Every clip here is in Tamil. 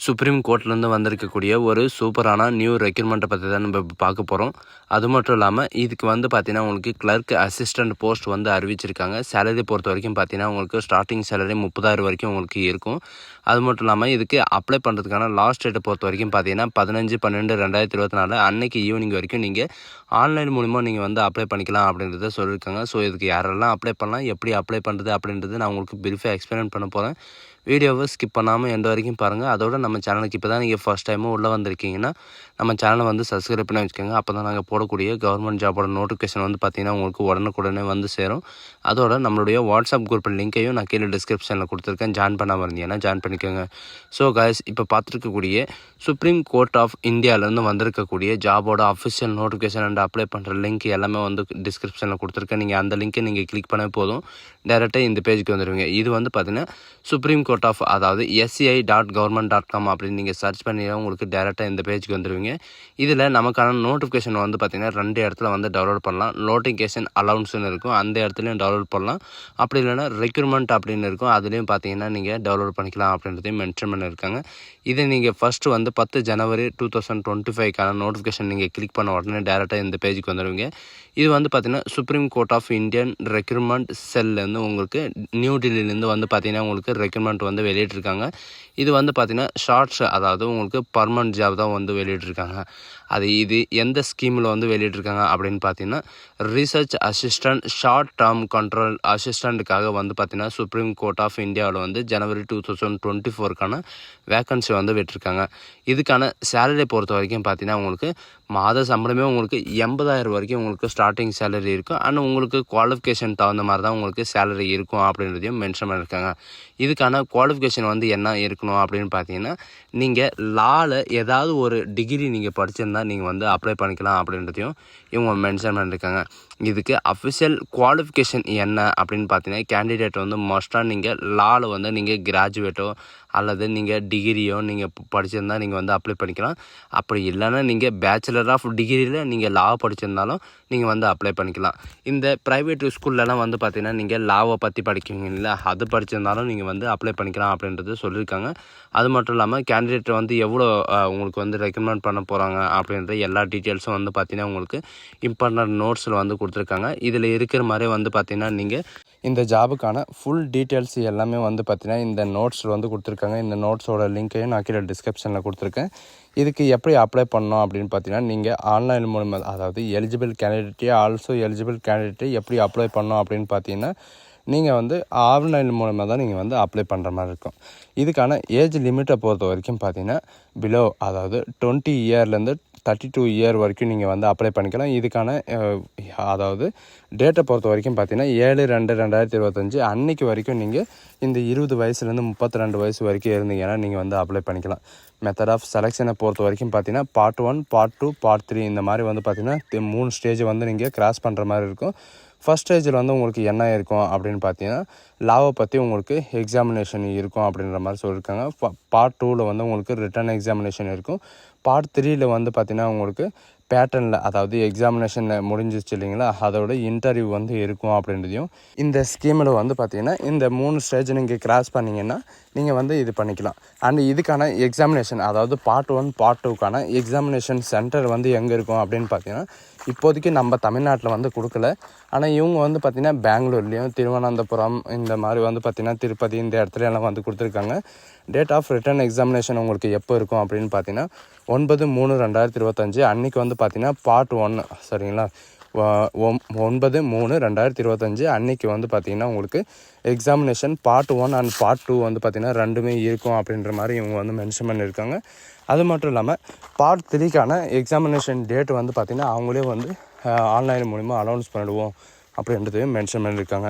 சுப்ரீம் கோர்ட்லேருந்து வந்திருக்கக்கூடிய ஒரு சூப்பரான நியூ ரெக்ரூட்மெண்ட்டை பற்றி தான் நம்ம பார்க்க போகிறோம். அது மட்டும் இல்லாமல் இதுக்கு பார்த்தீங்கன்னா உங்களுக்கு கிளர்க் அசிஸ்டன்ட் போஸ்ட் அறிவிச்சிருக்காங்க. சேலரி பொறுத்த வரைக்கும் பார்த்தீங்கன்னா உங்களுக்கு ஸ்டார்டிங் சேலரி 30,000 வரைக்கும் உங்களுக்கு இருக்கும். அது மட்டும் இல்லாமல் இதுக்கு அப்ளை பண்ணுறதுக்கான லாஸ்ட் டேட்டை பொறுத்த வரைக்கும் பார்த்தீங்கன்னா 15/12/2024 அன்னைக்கு ஈவினிங் வரைக்கும் நீங்கள் ஆன்லைன் மூலிமா நீங்கள் அப்ளை பண்ணிக்கலாம் அப்படின்றத சொல்லியிருக்காங்க. ஸோ இதுக்கு யாரெல்லாம் அப்ளை பண்ணலாம், எப்படி அப்ளை பண்ணுறது அப்படின்றது நான் உங்களுக்கு பிரீஃபாக எக்ஸ்பிளைன் பண்ண போகிறேன். வீடியோவை ஸ்கிப் பண்ணாமல் எண்ட் வரைக்கும் பாருங்கள். அதோட நம்ம சேனலுக்கு இப்போ தான் நீங்கள் ஃபஸ்ட் டைமும் உள்ளே வந்திருக்கீங்கன்னா நம்ம சேனலை சப்ஸ்கிரைப் பண்ணி வச்சுக்கோங்க. அப்போ தான் நாங்கள் போடக்கூடிய கவர்மெண்ட் ஜாபோட நோட்டிஃபிகேஷன் பார்த்தீங்கன்னா உங்களுக்கு உடனுக்குடனே சேரும். அதோட நம்மளுடைய வாட்ஸ்அப் குரூப் லிங்க்கையும் நான் கீழே டிஸ்கிரிப்ஷனில் கொடுத்துருக்கேன். ஜாயின் பண்ணாமல் இருந்தீங்கன்னா ஜாயின் பண்ணிக்கோங்க. ஸோ காய்ஸ், இப்போ பார்த்துருக்கக்கூடிய சுப்ரீம் கோர்ட் ஆஃப் இந்தியாவிலேருந்து வந்திருக்கக்கூடிய ஜாபோட அஃபிஷியல் நோட்டிஃபிகேஷன் அண்ட் அப்ளை பண்ணுற லிங்க் எல்லாமே டிஸ்கிரிப்ஷனில் கொடுத்துருக்கேன். நீங்கள் அந்த லிங்க்கை நீங்கள் கிளிக் பண்ண போதும் டேரெக்டாக இந்த பேஜுக்கு வந்துடுவீங்க. இது பார்த்தீங்கன்னா சுப்ரீம் கோர்ட் ஆஃப் அதாவது sci.government.com அப்படின்னு நீங்கள் சர்ச் பண்ணி உங்களுக்கு டேரெக்டாக இந்த பேஜுக்கு வந்துடுவீங்க. இதில் நமக்கான நோட்டிஃபிகேஷன் பார்த்தீங்கன்னா 2 இடத்துல டவுன்லோட் பண்ணலாம். நோட்டிஃபிகேஷன் அலவுன்ஸ்னு இருக்கும், அந்த இடத்துலையும் டவுன்லோட் பண்ணலாம். அப்படி இல்லைனா ரெக்ரூட்மெண்ட் அப்படின்னு இருக்கும், அதுலேயும் பார்த்தீங்கன்னா நீங்கள் டவுன்லோட் பண்ணிக்கலாம் அப்படின்றதையும் மென்ஷன் பண்ணியிருக்காங்க. இதை நீங்கள் ஃபஸ்ட்டு 10 ஜனவரி 2025க்கான நோட்டிஃபிகேஷன் நீங்கள் கிளிக் பண்ண உடனே டேரெக்டாக இந்த பேஜுக்கு வந்துடுவீங்க. இது பார்த்தீங்கன்னா Supreme Court of Indian recruitment செல்லேருந்து உங்களுக்கு நியூ டெல்லியிலேருந்து பார்த்தீங்கன்னா உங்களுக்கு ரெக்ரூட்மெண்ட் வெளியிட்டிருக்காங்க. இது பார்த்தீங்கன்னா ஷார்ட்ஸ், அதாவது உங்களுக்கு பர்மனன்ட் ஜாப் தான் வெளியிட்டிருக்காங்க. இது எந்த ஸ்கீமில் வெளியிட்டிருக்காங்க அப்படின்னு பார்த்தீங்கன்னா research assistant short term control அசிஸ்டண்ட்டுக்காக பார்த்தீங்கன்னா சுப்ரீம் கோர்ட் ஆஃப் இந்தியாவில் ஜனவரி 2024க்கான வேக்கன்சி விட்டுருக்காங்க. இதுக்கான சேலரி பொறுத்த வரைக்கும் பார்த்தீங்கன்னா உங்களுக்கு மாத சம்பளமே உங்களுக்கு 80,000 வரைக்கும் உங்களுக்கு ஸ்டார்டிங் சேலரி இருக்கும். அண்ட் உங்களுக்கு குவாலிஃபிகேஷன் தகுந்த மாதிரி தான் உங்களுக்கு சேலரி இருக்கும் அப்படின்றதையும் மென்ஷன் பண்ணியிருக்காங்க. இதுக்கான குவாலிஃபிகேஷன் என்ன இருக்கணும் அப்படின்னு பார்த்தீங்கன்னா நீங்கள் லாவில் ஏதாவது ஒரு டிகிரி நீங்கள் படிச்சிருந்தா நீங்கள் அப்ளை பண்ணிக்கலாம் அப்படின்றதையும் இவங்க மென்ஷன் பண்ணியிருக்காங்க. இதுக்கு அஃபிஷியல் குவாலிஃபிகேஷன் என்ன அப்படின்னு பார்த்தீங்கன்னா கேண்டிடேட் மோஸ்ட்டாக நீங்கள் லாவில் நீங்கள் கிராஜுவேட்டோ அல்லது நீங்கள் டிகிரியோ நீங்கள் படிச்சிருந்தால் நீங்கள் அப்ளை பண்ணிக்கலாம். அப்படி இல்லைன்னா நீங்கள் பேச்சுலர் ஆஃப் டிகிரியில் நீங்கள் லா படிச்சிருந்தாலும் நீங்கள் அப்ளை பண்ணிக்கலாம். இந்த ப்ரைவேட் ஸ்கூல்லலாம் பார்த்தீங்கன்னா நீங்கள் லாவை பற்றி படிக்குவீங்க இல்லை, அது படிச்சிருந்தாலும் நீங்கள் அப்ளை பண்ணிக்கலாம் அப்படின்றது சொல்லியிருக்காங்க. அது மட்டும் இல்லாமல் கேண்டிடேட் எவ்வளோ உங்களுக்கு ரெக்கமெண்ட் பண்ண போகிறாங்க அப்படின்ற எல்லா டீட்டெயில்ஸும் பார்த்தீங்கன்னா உங்களுக்கு இம்பார்ட்டன்ட் நோட்ஸில் கொடுத்துருக்காங்க. இதில் இருக்கிற மாதிரி பார்த்தீங்கன்னா நீங்கள் இந்த ஜாபுக்கான ஃபுல் டீட்டெயில்ஸ் எல்லாமே பார்த்தீங்கன்னா இந்த நோட்ஸில் கொடுத்துருக்காங்க. இந்த நோட்ஸோட லிங்க்கையும் நான் கீழே டிஸ்கிரிப்ஷனில் கொடுத்துருக்கேன். இதுக்கு எப்படி அப்ளை பண்ணணும் அப்படின்னு பார்த்தீங்கன்னா நீங்கள் ஆன்லைன் மூலமாக, அதாவது எலிஜிபிள் கேண்டிடேட்டே ஆல்சோ எலிஜிபிள் கேண்டிடேட்டே எப்படி அப்ளை பண்ணணும் அப்படின்னு பார்த்தீங்கன்னா நீங்கள் ஆன்லைன் மூலமாக தான் நீங்கள் அப்ளை பண்ணுற மாதிரி இருக்கும். இதுக்கான ஏஜ் லிமிட்டை பொறுத்த வரைக்கும் பார்த்தீங்கன்னா பிலோ, அதாவது 20 இயர்லேருந்து 32 இயர் வரைக்கும் நீங்கள் அப்ளை பண்ணிக்கலாம். இதுக்கான அதாவது டேட்டை பொறுத்த வரைக்கும் பார்த்தீங்கன்னா 7/2/2025 அன்னைக்கு வரைக்கும் நீங்கள் இந்த 20 வயசுலேருந்து 32 வயசு வரைக்கும் இருந்தீங்கன்னா நீங்கள் அப்ளை பண்ணிக்கலாம். மெத்தட் ஆஃப் செலெக்ஷனை பொறுத்த வரைக்கும் பார்த்தீங்கன்னா பார்ட் 1, பார்ட் 2, பார்ட் 3 இந்த மாதிரி பார்த்தீங்கன்னா 3 ஸ்டேஜ் நீங்கள் கிராஸ் பண்ணுற மாதிரி இருக்கும். ஃபஸ்ட் ஸ்டேஜில் உங்களுக்கு என்ன இருக்கும் அப்படின்னு பார்த்தீங்கன்னா லாவை பற்றி உங்களுக்கு எக்ஸாமினேஷன் இருக்கும் அப்படின்ற மாதிரி சொல்லியிருக்காங்க. பார்ட் 2வில் உங்களுக்கு ரிட்டன் எக்ஸாமினேஷன் இருக்கும். பார்ட் 3யில் பார்த்தீங்கன்னா உங்களுக்கு பேட்டர்னில், அதாவது எக்ஸாமினேஷன் முடிஞ்சிச்சு இல்லைங்களா, அதோட இன்டர்வியூ இருக்கும் அப்படின்றதையும் இந்த ஸ்கீமில் பார்த்தீங்கன்னா இந்த 3 ஸ்டேஜ் நீங்கள் கிராஸ் பண்ணிங்கன்னா நீங்கள் இது பண்ணிக்கலாம். அண்ட் இதுக்கான எக்ஸாமினேஷன், அதாவது பார்ட் 1, பார்ட் 2க்கான எக்ஸாமினேஷன் சென்டர் எங்கே இருக்கும் அப்படின்னு பார்த்தீங்கன்னா இப்போதைக்கு நம்ம தமிழ்நாட்டில் கொடுக்கல. ஆனால் இவங்க பார்த்தீங்கன்னா பெங்களூர்லேயும் திருவனந்தபுரம் இந்த மாதிரி பார்த்தீங்கன்னா திருப்பதி இந்த இடத்துல எல்லாம் கொடுத்துருக்காங்க. டேட் ஆஃப் ரிட்டன் எக்ஸாமினேஷன் உங்களுக்கு எப்போ இருக்கும் அப்படின்னு பார்த்தீங்கன்னா 9/3/2025 அன்றைக்கி பார்த்தீங்கன்னா பார்ட் 1 சரிங்களா, 9/3/2025 அன்றைக்கி பார்த்தீங்கன்னா உங்களுக்கு எக்ஸாமினேஷன் பார்ட் 1 அண்ட் பார்ட் 2 பார்த்தீங்கன்னா ரெண்டுமே இருக்கும் அப்படின்ற மாதிரி இவங்க மென்ஷன் பண்ணியிருக்காங்க. அது மட்டும் இல்லாமல் பார்ட் 3க்கான எக்ஸாமினேஷன் டேட் பார்த்தீங்கன்னா அவங்களே ஆன்லைன் மூலிமா அனௌன்ஸ் பண்ணிடுவோம் அப்படின்றதையும் மென்ஷன் பண்ணியிருக்காங்க.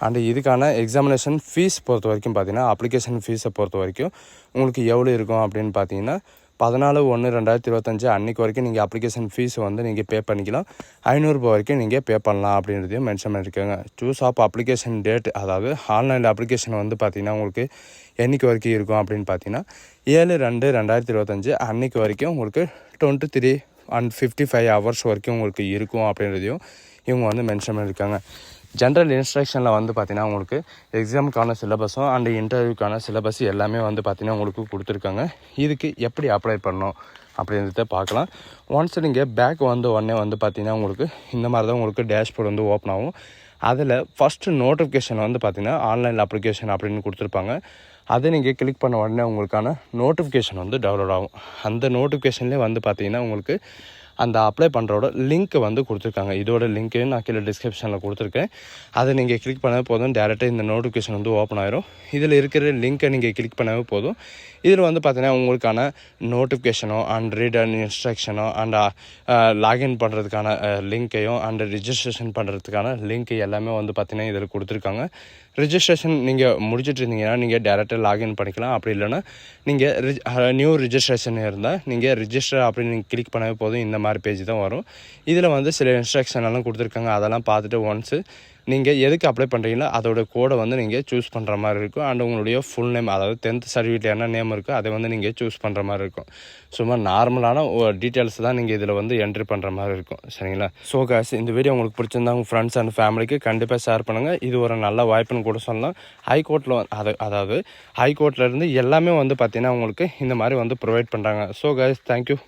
அண்டு இதுக்கான எக்ஸாமினேஷன் ஃபீஸ் பொறுத்த வரைக்கும் பார்த்தீங்கன்னா அப்ளிகேஷன் ஃபீஸை பொறுத்த வரைக்கும் உங்களுக்கு எவ்வளோ இருக்கும் அப்படின்னு பார்த்தீங்கன்னா 14/1/2025 அன்றைக்கு வரைக்கும் நீங்கள் அப்ளிகேஷன் ஃபீஸ் நீங்கள் பே பண்ணிக்கலாம். 500 ரூபாய் வரைக்கும் நீங்கள் பே பண்ணலாம் அப்படின்றதையும் மென்ஷன் பண்ணியிருக்காங்க. சூஸ் ஆப் அப்ளிகேஷன் டேட், அதாவது ஆன்லைனில் அப்ளிகேஷன் பார்த்தீங்கன்னா உங்களுக்கு என்றைக்கு வரைக்கும் இருக்கும் அப்படின்னு பார்த்தீங்கன்னா 7/2/2025 அன்றைக்கு வரைக்கும் உங்களுக்கு 23 and 55 hours வரைக்கும் உங்களுக்கு இருக்கும் அப்படின்றதையும் இவங்க மென்ஷன் பண்ணியிருக்காங்க. ஜென்ரல் இன்ஸ்ட்ரக்ஷனில் வந்து பார்த்திங்கன்னா உங்களுக்கு எக்ஸாமுக்கான சிலபஸும் அண்ட் இன்டர்வியூக்கான சிலபஸ் எல்லாமே வந்து பார்த்திங்கன்னா உங்களுக்கு கொடுத்துருக்காங்க. இதுக்கு எப்படி அப்ளை பண்ணணும் அப்படின்றத பார்க்கலாம். ஒன்ஸ் நீங்கள் பேக் வந்த உடனே வந்து பார்த்திங்கன்னா உங்களுக்கு இந்த மாதிரி தான் உங்களுக்கு டேஷ்போர்ட் வந்து ஓப்பன் ஆகும். அதில் ஃபஸ்ட்டு நோட்டிஃபிகேஷன் வந்து பார்த்திங்கன்னா ஆன்லைன் அப்ளிகேஷன் அப்படின்னு கொடுத்துருப்பாங்க. அதை நீங்கள் கிளிக் பண்ண உடனே உங்களுக்கான நோட்டிஃபிகேஷன் வந்து டவுன்லோட் ஆகும். அந்த நோட்டிஃபிகேஷன்லேயே வந்து பார்த்திங்கன்னா உங்களுக்கு அந்த அப்ளை பண்ணுறோட லிங்க் வந்து கொடுத்துருக்காங்க. இதோட லிங்க்கையும் நான் கீழே டிஸ்கிரிப்ஷனில் கொடுத்துருக்கேன். அதை நீங்கள் கிளிக் பண்ணவே போதும், டேரெக்டாக இந்த நோட்டிஃபிகேஷன் வந்து ஓப்பன் ஆயிரும். இதில் இருக்கிற லிங்க்கை நீங்கள் கிளிக் பண்ணவே போதும். இதில் வந்து பார்த்தீங்கன்னா உங்களுக்கான நோட்டிஃபிகேஷனோ அண்ட் ரீட் அண்ட் இன்ஸ்ட்ரக்ஷனோ அண்ட் லாகின் பண்ணுறதுக்கான லிங்க்கையும் அண்ட் ரிஜிஸ்ட்ரேஷன் பண்ணுறதுக்கான லிங்க் எல்லாமே வந்து பார்த்திங்கன்னா இதில் கொடுத்துருக்காங்க. ரிஜிஸ்ட்ரேஷன் நீங்கள் முடிச்சுட்டு இருந்தீங்கன்னா நீங்கள் டேரெக்டாக லாகின் பண்ணிக்கலாம். அப்படி இல்லைன்னா நீங்கள் நியூ ரிஜிஸ்ட்ரேஷன் இருந்தால் நீங்கள் ரிஜிஸ்டர் அப்படின்னு நீங்கள் கிளிக் பண்ணவே போதும், இந்த மாதிரி பேஜ் தான் வரும். இதில் வந்து சில இன்ஸ்ட்ரக்ஷன் எல்லாம் கொடுத்துருக்காங்க. அதெல்லாம் பார்த்துட்டு ஒன்ஸு நீங்கள் எதுக்கு அப்ளை பண்ணுறீங்களோ அதோட கோடை வந்து நீங்கள் சூஸ் பண்ணுற மாதிரி இருக்கும். அண்ட் உங்களுடைய ஃபுல் நேம், அதாவது 10th சர்டிஃபிகேட் என்ன நேம் இருக்கோ அதை வந்து நீங்கள் சூஸ் பண்ணுற மாதிரி இருக்கும். சும்மா நார்மலான டீட்டெயில்ஸ் தான் நீங்கள் இதில் வந்து என்ட்ரி பண்ணுற மாதிரி இருக்கும். சரிங்களா? ஸோ காய்ஸ், இந்த வீடியோ உங்களுக்கு பிடிச்சிருந்தா உங்கள் ஃப்ரெண்ட்ஸ் அண்ட் ஃபேமிலிக்கு கண்டிப்பாக ஷேர் பண்ணுங்கள். இது ஒரு நல்ல வாய்ப்புன்னு கூட சொல்லலாம். ஹைகோர்ட்டில் அதாவது ஹைகோர்ட்லேருந்து எல்லாமே வந்து பார்த்திங்கன்னா உங்களுக்கு இந்த மாதிரி வந்து ப்ரொவைட் பண்ணுறாங்க. So guys, thank you.